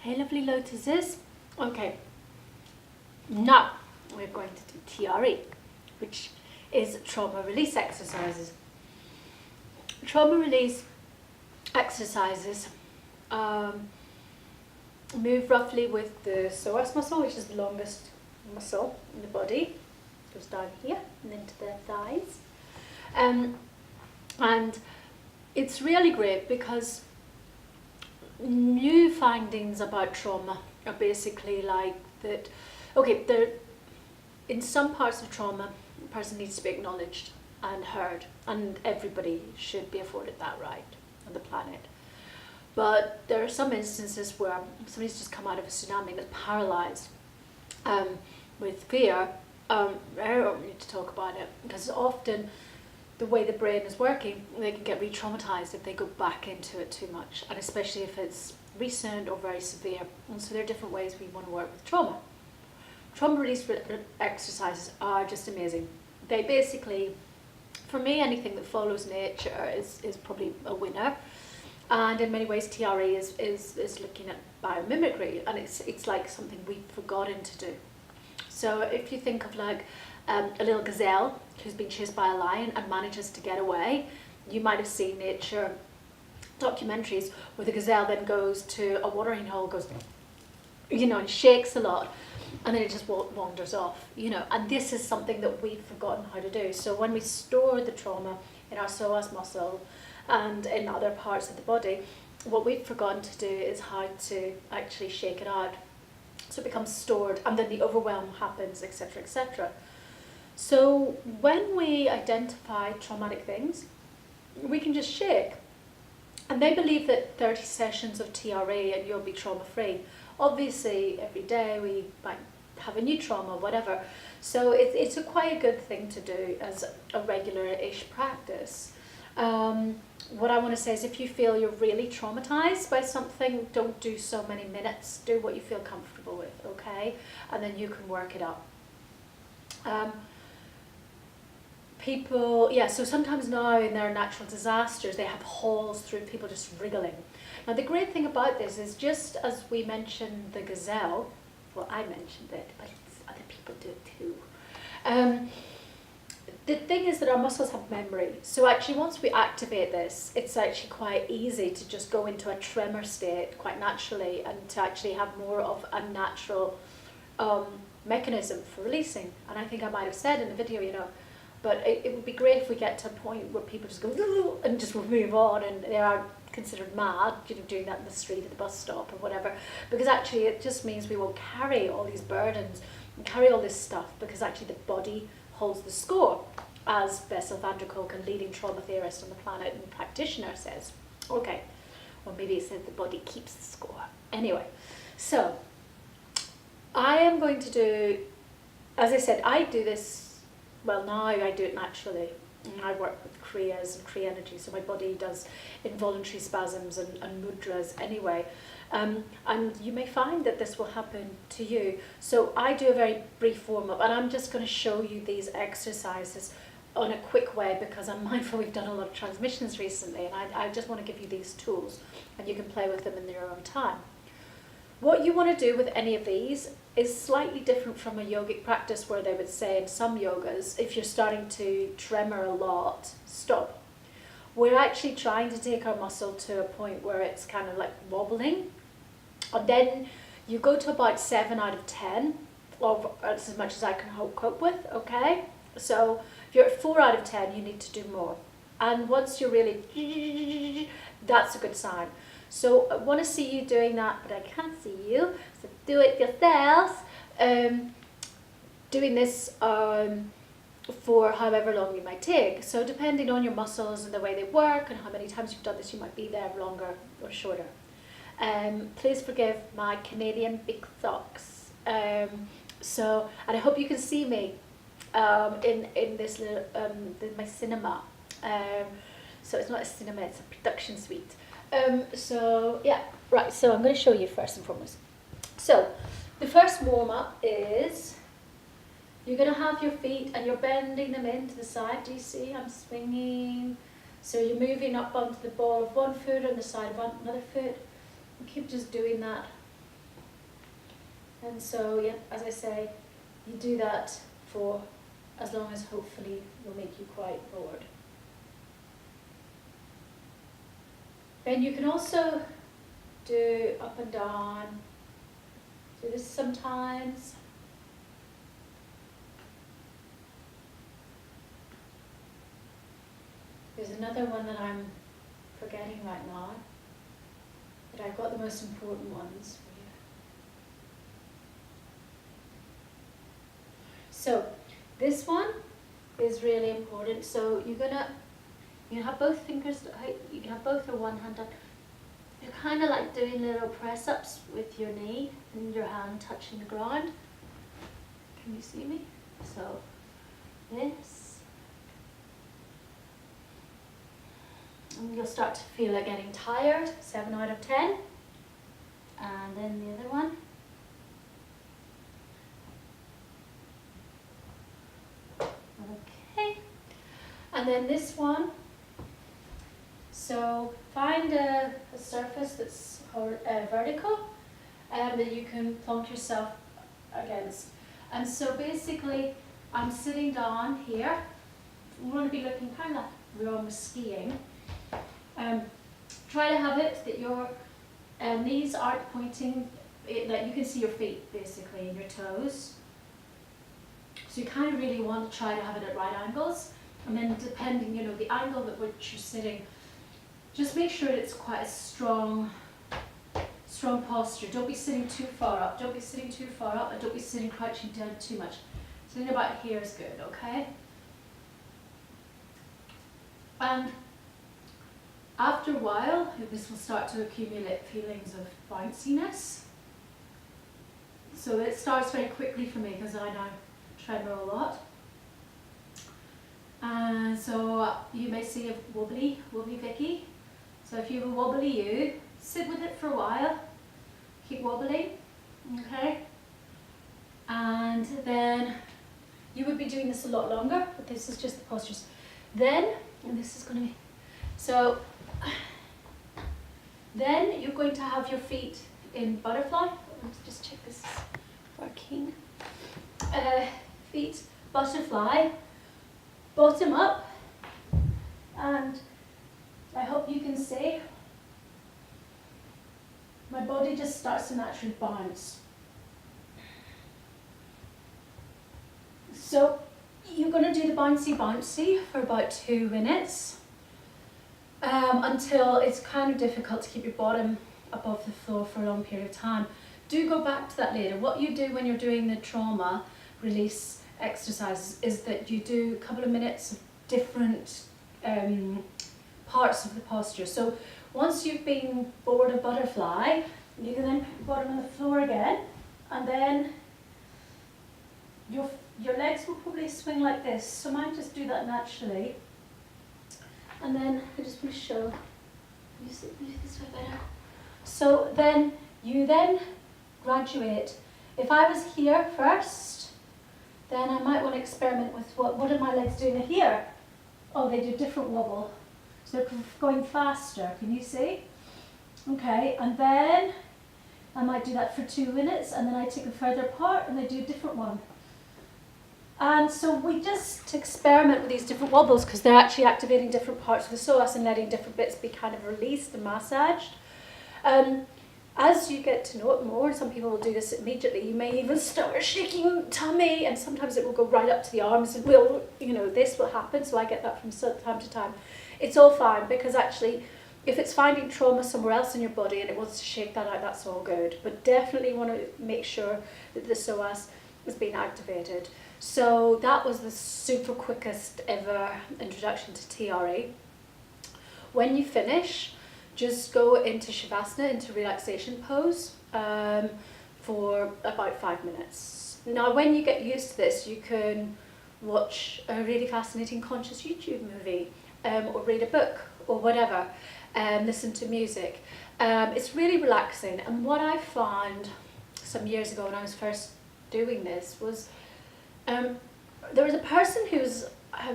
Hey lovely lotuses. Okay, now we're going to do TRE, which is trauma release exercises. Trauma release exercises move roughly with the psoas muscle, which is the longest muscle in the body. It goes down here and into the thighs. And it's really great because new findings about trauma are basically like that, okay, in some parts of trauma, the person needs to be acknowledged and heard, and everybody should be afforded that right on the planet. But there are some instances where somebody's just come out of a tsunami and is paralyzed with fear. I don't need to talk about it because often the way the brain is working, they can get re-traumatized if they go back into it too much, and especially if it's recent or very severe. And so there are different ways we want to work with trauma. Trauma release exercises are just amazing. They basically, for me, anything that follows nature is probably a winner. And in many ways, TRE is looking at biomimicry, and it's like something we've forgotten to do. So if you think of like a little gazelle who's been chased by a lion and manages to get away, you might have seen nature documentaries where the gazelle then goes to a watering hole, goes, and shakes a lot, and then it just wanders off, and this is something that we've forgotten how to do. So when we store the trauma in our psoas muscle and in other parts of the body, what we've forgotten to do is how to actually shake it out so it becomes stored, and then the overwhelm happens, etc., etc. So when we identify traumatic things, we can just shake. And they believe that 30 sessions of TRE and you'll be trauma-free. Obviously, every day we might have a new trauma, whatever. So it's quite a good thing to do as a regular-ish practice. What I want to say is if you feel you're really traumatized by something, don't do so many minutes. Do what you feel comfortable with, okay? And then you can work it up. People, so sometimes now in their natural disasters, they have holes through people just wriggling. Now the great thing about this is, just as we mentioned the gazelle, well, I mentioned it, but other people do it too. The thing is that our muscles have memory. So actually once we activate this, it's actually quite easy to just go into a tremor state quite naturally, and to actually have more of a natural mechanism for releasing. And I think I might have said in the video, but it would be great if we get to a point where people just go and just move on, and they are considered mad, doing that in the street at the bus stop or whatever, because actually it just means we won't carry all these burdens and carry all this stuff, because actually the body holds the score, as Bessel van der Kolk, a leading trauma theorist on the planet and practitioner, says. Okay, or maybe it said the body keeps the score. Anyway, so I am going to do, as I said, I do this. Well, now I do it naturally. I work with kriyas and kriya energy, so my body does involuntary spasms and mudras anyway. And you may find that this will happen to you. So I do a very brief warm-up, and I'm just going to show you these exercises on a quick way, because I'm mindful we've done a lot of transmissions recently, and I just want to give you these tools, and you can play with them in your own time. What you want to do with any of these is slightly different from a yogic practice, where they would say in some yogas, if you're starting to tremor a lot, stop. We're actually trying to take our muscle to a point where it's kind of like wobbling, and then you go to about 7 out of 10, or that's as much as I can cope with, okay? So if you're at 4 out of 10, you need to do more. And once you're really, that's a good sign. So I want to see you doing that, but I can't see you, so do it yourselves. Doing this for however long you might take. So depending on your muscles and the way they work and how many times you've done this, you might be there longer or shorter. Please forgive my Canadian big socks. And I hope you can see me in this little, my cinema. So it's not a cinema, it's a production suite. So I'm going to show you first and foremost. So the first warm-up is, you're going to have your feet and you're bending them into the side. Do you see? I'm swinging. So you're moving up onto the ball of one foot on the side of another foot. And keep just doing that And so, yeah, as I say, you do that for as long as hopefully will make you quite bored. Then you can also do up and down, do this sometimes. There's another one that I'm forgetting right now, but I've got the most important ones for you. So this one is really important. So you can have both fingers, you can have both or one hand up. You're kind of like doing little press-ups with your knee and your hand touching the ground. Can you see me? So this. And you'll start to feel like getting tired, 7 out of 10. And then the other one. Okay. And then this one. So find a surface that's vertical that you can plonk yourself against. And so basically, I'm sitting down here. We want to be looking kind of like we're almost skiing. Try to have it that your knees aren't pointing, that you can see your feet basically and your toes. So you kind of really want to try to have it at right angles, and then depending, the angle at which you're sitting, just make sure it's quite a strong posture. Don't be sitting too far up. Don't be sitting too far up, and don't be sitting crouching down too much. Sitting about here is good, okay? And after a while, this will start to accumulate feelings of bounciness. So it starts very quickly for me because I now tremor a lot. And so you may see a wobbly Vicky. So if you have a wobbly you, sit with it for a while, keep wobbling, okay? And then you would be doing this a lot longer, but this is just the postures. Then, and this is going to be, so then you're going to have your feet in butterfly. Let's just check this is working. Feet butterfly, bottom up, and I hope you can see my body just starts to naturally bounce. So you're going to do the bouncy for about 2 minutes. Until it's kind of difficult to keep your bottom above the floor for a long period of time. Do go back to that later. What you do when you're doing the trauma release exercises is that you do a couple of minutes of different parts of the posture. So once you've been bored of butterfly, you can then put your bottom on the floor again, and then your legs will probably swing like this. So mine just do that naturally. And then I just want to show you see this way better. So then you graduate. If I was here first, then I might want to experiment with what are my legs doing here? Oh, they do different wobble. So they're going faster. Can you see? Okay, and then I might do that for 2 minutes, and then I take a further apart and they do a different one. And so we just experiment with these different wobbles because they're actually activating different parts of the psoas and letting different bits be kind of released and massaged. As you get to know it more, some people will do this immediately, you may even start shaking tummy, and sometimes it will go right up to the arms, and this will happen, so I get that from time to time. It's all fine, because actually, if it's finding trauma somewhere else in your body and it wants to shake that out, that's all good. But definitely want to make sure that the psoas is being activated. So that was the super quickest ever introduction to TRE. When you finish, just go into Shavasana, into relaxation pose, for about 5 minutes. Now, when you get used to this, you can watch a really fascinating conscious YouTube movie, or read a book, or whatever, listen to music. It's really relaxing. And what I found some years ago when I was first doing this was, there was a person who was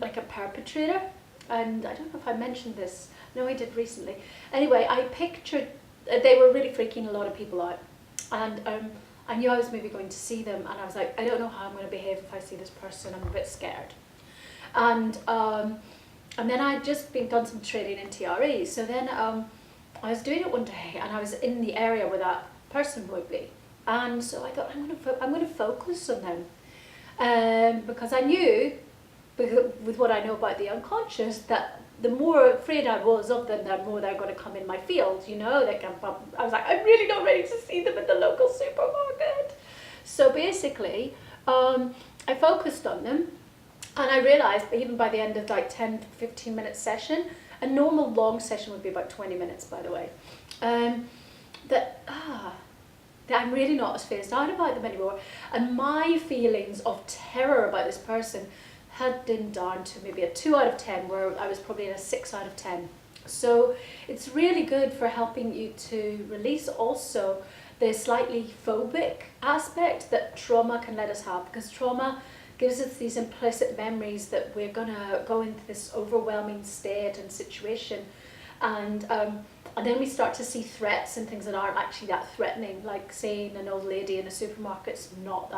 like a perpetrator, and I don't know if I mentioned this. No, I did recently. Anyway, I pictured, they were really freaking a lot of people out, and I knew I was maybe going to see them, and I was like, I don't know how I'm going to behave if I see this person. I'm a bit scared. And then I'd just done some training in TRE. So then I was doing it one day, and I was in the area where that person would be. And so I thought, I'm going to focus on them. Because I knew, with what I know about the unconscious, that the more afraid I was of them, the more they're going to come in my field, you know. Like I was like, I'm really not ready to see them at the local supermarket. So basically, I focused on them, and I realised, even by the end of like 10 to 15 minute session, a normal long session would be about 20 minutes, by the way, that I'm really not as phased out about them anymore. And my feelings of terror about this person had been down to maybe a 2 out of 10, where I was probably in a 6 out of 10. So it's really good for helping you to release also the slightly phobic aspect that trauma can let us have, because trauma gives us these implicit memories that we're gonna go into this overwhelming state and situation, and then we start to see threats and things that aren't actually that threatening, like seeing an old lady in a supermarket's not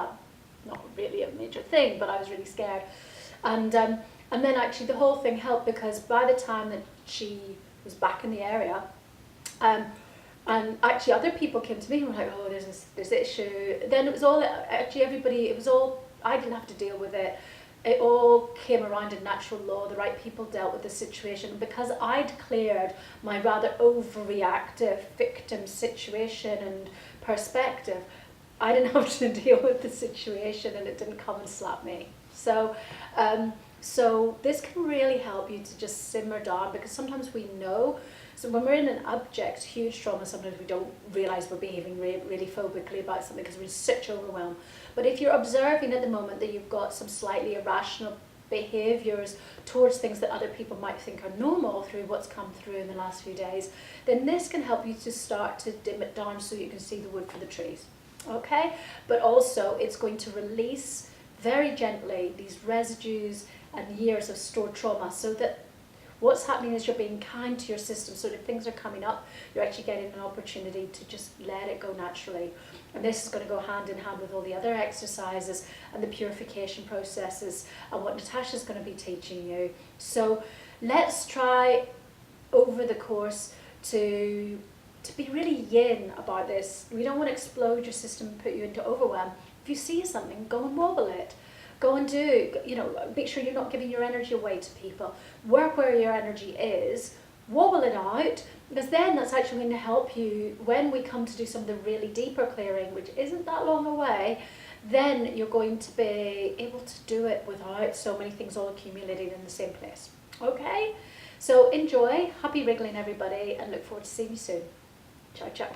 really a major thing, but I was really scared. And then actually the whole thing helped, because by the time that she was back in the area, and actually other people came to me and were like, oh, there's this issue. Then it was all, actually everybody, it was all, I didn't have to deal with it. It all came around in natural law. The right people dealt with the situation. Because I'd cleared my rather overreactive victim situation and perspective, I didn't have to deal with the situation, and it didn't come and slap me. So, so this can really help you to just simmer down, because sometimes we know. So when we're in an abject, huge trauma, sometimes we don't realise we're behaving really phobically about something because we're in such overwhelm. But if you're observing at the moment that you've got some slightly irrational behaviours towards things that other people might think are normal through what's come through in the last few days, then this can help you to start to dim it down so you can see the wood for the trees. Okay? But also it's going to release very gently these residues and years of stored trauma, so that what's happening is you're being kind to your system, so that if things are coming up, you're actually getting an opportunity to just let it go naturally. And this is going to go hand in hand with all the other exercises and the purification processes and what Natasha's going to be teaching you. So let's try over the course to be really yin about this. We don't want to explode your system and put you into overwhelm. If you see something, go and wobble it. Go and do, make sure you're not giving your energy away to people. Work where your energy is, wobble it out, because then that's actually going to help you when we come to do some of the really deeper clearing, which isn't that long away. Then you're going to be able to do it without so many things all accumulating in the same place. Okay? So enjoy, happy wriggling everybody, and look forward to seeing you soon. Ciao, ciao.